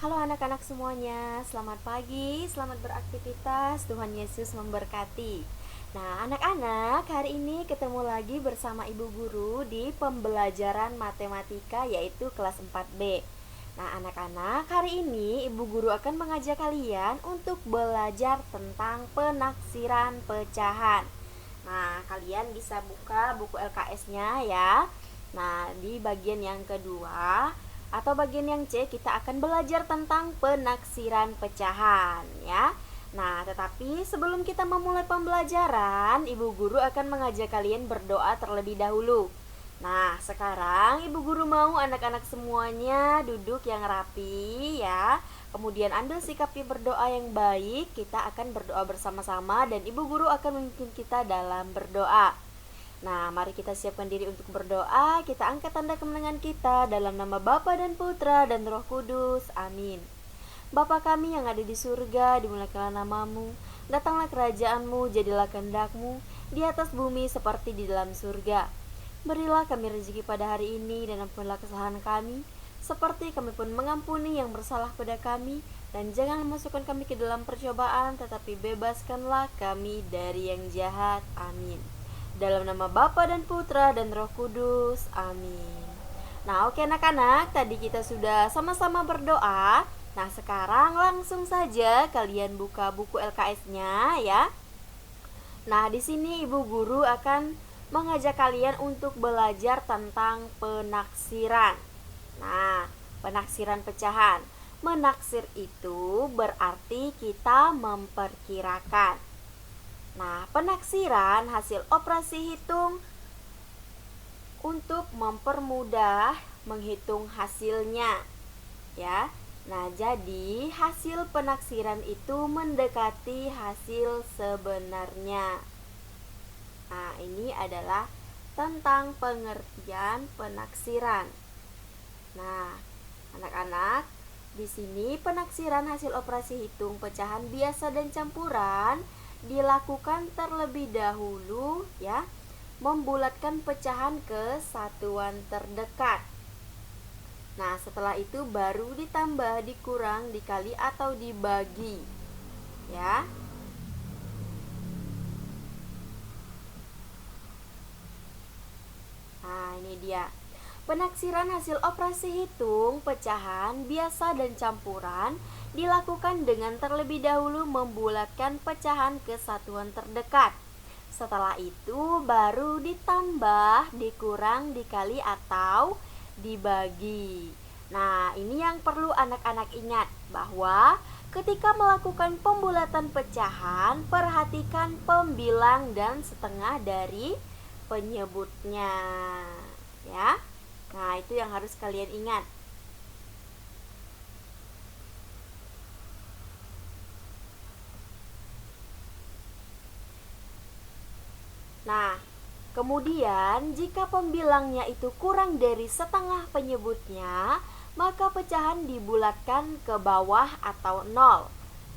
Halo anak-anak semuanya, selamat pagi, selamat beraktivitas, Tuhan Yesus memberkati. Nah anak-anak, hari ini ketemu lagi bersama Ibu Guru di pembelajaran matematika yaitu kelas 4B. Nah anak-anak, hari ini Ibu Guru akan mengajak kalian untuk belajar tentang penaksiran pecahan. Nah kalian bisa buka buku LKS-nya ya. Nah di bagian yang kedua atau bagian yang C kita akan belajar tentang penaksiran pecahan ya. Nah, tetapi sebelum kita memulai pembelajaran, Ibu Guru akan mengajak kalian berdoa terlebih dahulu. Nah, sekarang Ibu Guru mau anak-anak semuanya duduk yang rapi ya. Kemudian ambil sikap berdoa yang baik. Kita akan berdoa bersama-sama dan Ibu Guru akan memimpin kita dalam berdoa. Nah, mari kita siapkan diri untuk berdoa. Kita angkat tanda kemenangan kita dalam nama Bapa dan Putra dan Roh Kudus. Amin. Bapa kami yang ada di surga, dimuliakanlah namamu. Datanglah kerajaanmu, jadilah kehendakmu di atas bumi seperti di dalam surga. Berilah kami rezeki pada hari ini dan ampunilah kesalahan kami, seperti kami pun mengampuni yang bersalah pada kami. Dan jangan masukkan kami ke dalam percobaan, tetapi bebaskanlah kami dari yang jahat. Amin. Dalam nama Bapa dan Putra dan Roh Kudus. Amin. Nah, oke anak-anak, tadi kita sudah sama-sama berdoa. Nah, sekarang langsung saja kalian buka buku LKS-nya ya. Nah, di sini Ibu Guru akan mengajak kalian untuk belajar tentang penaksiran. Nah, penaksiran pecahan. Menaksir itu berarti kita memperkirakan. Nah, penaksiran hasil operasi hitung untuk mempermudah menghitung hasilnya ya. Nah, jadi hasil penaksiran itu mendekati hasil sebenarnya. Nah, ini adalah tentang pengertian penaksiran. Nah, anak-anak, di sini penaksiran hasil operasi hitung pecahan biasa dan campuran dilakukan terlebih dahulu ya, membulatkan pecahan ke satuan terdekat. Nah, setelah itu baru ditambah, dikurang, dikali atau dibagi ya. Nah, ini dia. Penaksiran hasil operasi hitung pecahan biasa dan campuran dilakukan dengan terlebih dahulu membulatkan pecahan ke satuan terdekat. Setelah itu baru ditambah, dikurang, dikali atau dibagi. Nah, ini yang perlu anak-anak ingat bahwa ketika melakukan pembulatan pecahan, perhatikan pembilang dan setengah dari penyebutnya ya. Nah, itu yang harus kalian ingat. Nah, kemudian jika pembilangnya itu kurang dari setengah penyebutnya, maka pecahan dibulatkan ke bawah atau 0.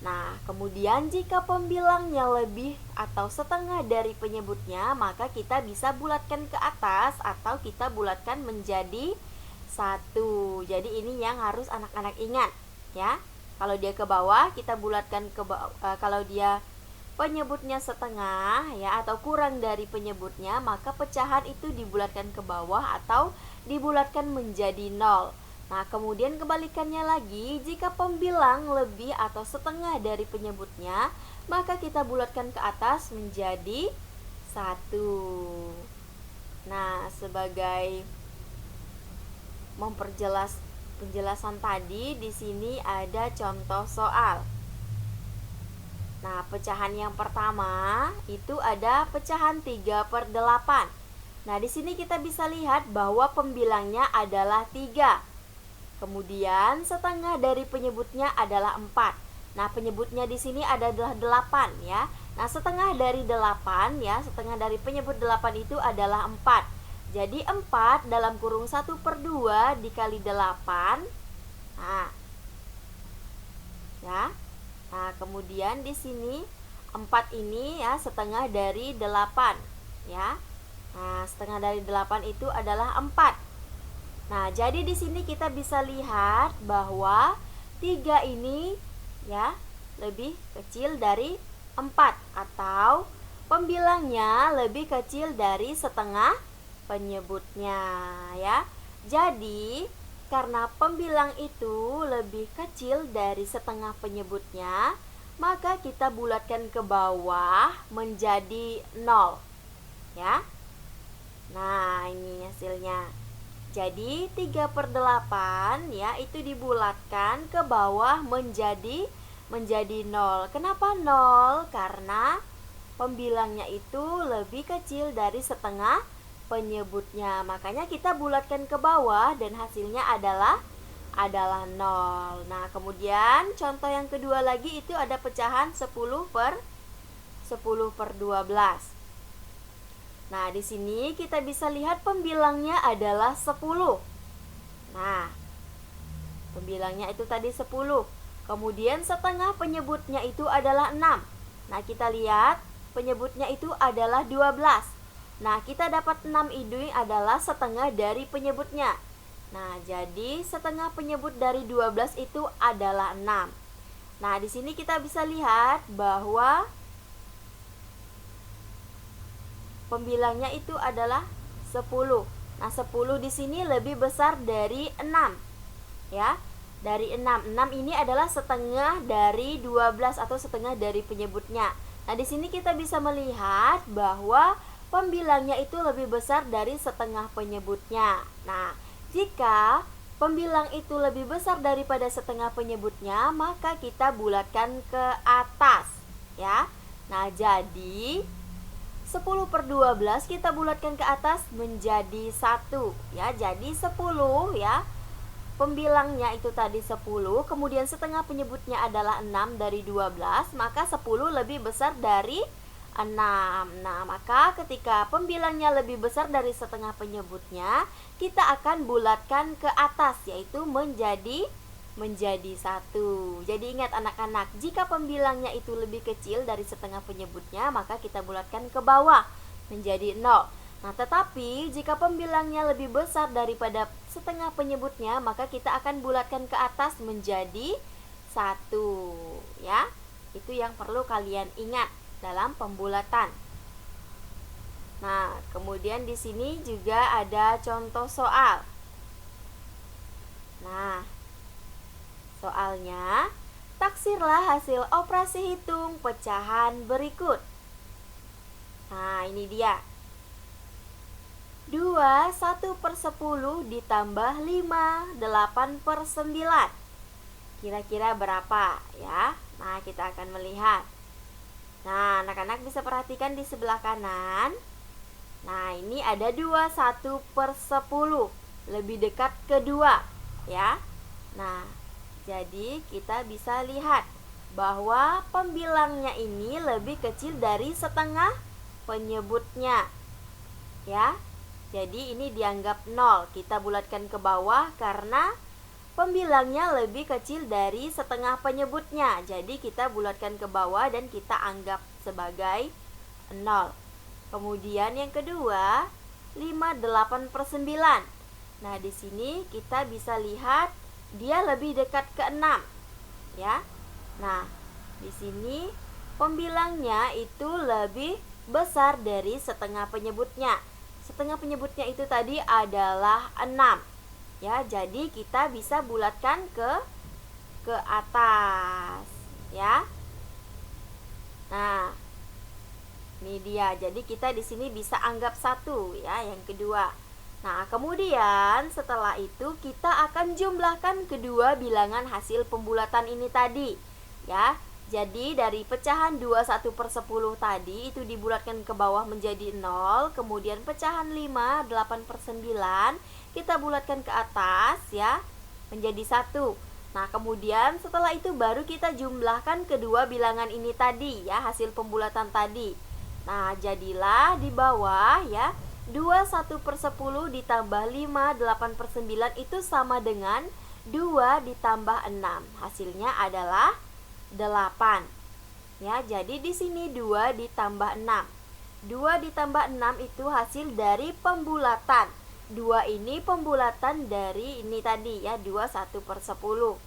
Nah, kemudian jika pembilangnya lebih atau setengah dari penyebutnya, maka kita bisa bulatkan ke atas atau kita bulatkan menjadi 1. Jadi ini yang harus anak-anak ingat ya. Kalau dia ke bawah, kita bulatkan ke bawah. Kalau dia penyebutnya setengah ya atau kurang dari penyebutnya, maka pecahan itu dibulatkan ke bawah atau dibulatkan menjadi 0. Nah, kemudian kebalikannya lagi, jika pembilang lebih atau setengah dari penyebutnya, maka kita bulatkan ke atas menjadi 1. Nah, sebagai memperjelas penjelasan tadi, di sini ada contoh soal. Nah, pecahan yang pertama itu ada pecahan 3/8. Nah, di sini kita bisa lihat bahwa pembilangnya adalah 3. Kemudian setengah dari penyebutnya adalah 4. Nah, penyebutnya di sini adalah 8 ya. Nah, setengah dari 8 ya, setengah dari penyebut 8 itu adalah 4. Jadi 4 dalam kurung 1/2 dikali 8. Nah, ya. Nah, kemudian di sini 4 ini ya setengah dari 8 ya. Nah, setengah dari 8 itu adalah 4. Nah, jadi di sini kita bisa lihat bahwa 3 ini ya lebih kecil dari 4 atau pembilangnya lebih kecil dari setengah penyebutnya ya. Jadi karena pembilang itu lebih kecil dari setengah penyebutnya, maka kita bulatkan ke bawah menjadi 0 ya. Nah, ini hasilnya. Jadi 3/8 ya itu dibulatkan ke bawah menjadi 0. Kenapa 0? Karena pembilangnya itu lebih kecil dari setengah penyebutnya. Makanya kita bulatkan ke bawah dan hasilnya adalah 0. Nah, kemudian contoh yang kedua lagi itu ada pecahan 10/12. Nah, di sini kita bisa lihat pembilangnya adalah 10. Nah, pembilangnya itu tadi 10. Kemudian setengah penyebutnya itu adalah 6. Nah, kita lihat penyebutnya itu adalah 12. Nah, kita dapat 6 ini adalah setengah dari penyebutnya. Nah, jadi setengah penyebut dari 12 itu adalah 6. Nah, di sini kita bisa lihat bahwa pembilangnya itu adalah 10. Nah, 10 di sini lebih besar dari 6. Ya. Dari 6. 6 ini adalah setengah dari 12 atau setengah dari penyebutnya. Nah, di sini kita bisa melihat bahwa pembilangnya itu lebih besar dari setengah penyebutnya. Nah, jika pembilang itu lebih besar daripada setengah penyebutnya, maka kita bulatkan ke atas, ya. Nah, jadi 10/12 kita bulatkan ke atas menjadi 1, ya. Jadi 10 ya. Pembilangnya itu tadi 10, kemudian setengah penyebutnya adalah 6 dari 12, maka 10 lebih besar dari 6. Nah, maka ketika pembilangnya lebih besar dari setengah penyebutnya, kita akan bulatkan ke atas, yaitu menjadi 1. Jadi ingat anak-anak, jika pembilangnya itu lebih kecil dari setengah penyebutnya, maka kita bulatkan ke bawah menjadi 0. Nah, tetapi jika pembilangnya lebih besar daripada setengah penyebutnya, maka kita akan bulatkan ke atas menjadi 1, ya. Itu yang perlu kalian ingat dalam pembulatan. Nah, kemudian di sini juga ada contoh soal. Nah, soalnya, taksirlah hasil operasi hitung pecahan berikut. Nah, ini dia. 2, 1/10 ditambah 5, 8/9. Kira-kira berapa ya? Nah, kita akan melihat. Nah, anak-anak bisa perhatikan di sebelah kanan. Nah, ini ada 2, 1/10. Lebih dekat ke 2 ya. Nah, jadi kita bisa lihat bahwa pembilangnya ini lebih kecil dari setengah penyebutnya. Ya. Jadi ini dianggap 0. Kita bulatkan ke bawah karena pembilangnya lebih kecil dari setengah penyebutnya. Jadi kita bulatkan ke bawah dan kita anggap sebagai 0. Kemudian yang kedua, 5, 8/9. Nah, di sini kita bisa lihat dia lebih dekat ke 6, ya. Nah, di sini pembilangnya itu lebih besar dari setengah penyebutnya. Setengah penyebutnya itu tadi adalah 6. Ya, jadi kita bisa bulatkan ke atas, ya. Nah, ini dia. Jadi kita di sini bisa anggap 1 ya, yang kedua. Nah, kemudian setelah itu kita akan jumlahkan kedua bilangan hasil pembulatan ini tadi, ya. Jadi dari pecahan 2 1/10 tadi itu dibulatkan ke bawah menjadi 0, kemudian pecahan 5 8/9 kita bulatkan ke atas ya menjadi 1. Nah, kemudian setelah itu baru kita jumlahkan kedua bilangan ini tadi ya, hasil pembulatan tadi. Nah, jadilah di bawah ya 2 1/10 ditambah 5 8/9 itu sama dengan 2 ditambah 6. Hasilnya adalah 8. Ya, jadi di sini 2 ditambah 6. 2 ditambah 6 itu hasil dari pembulatan. 2 ini pembulatan dari ini tadi ya, 2 1/10.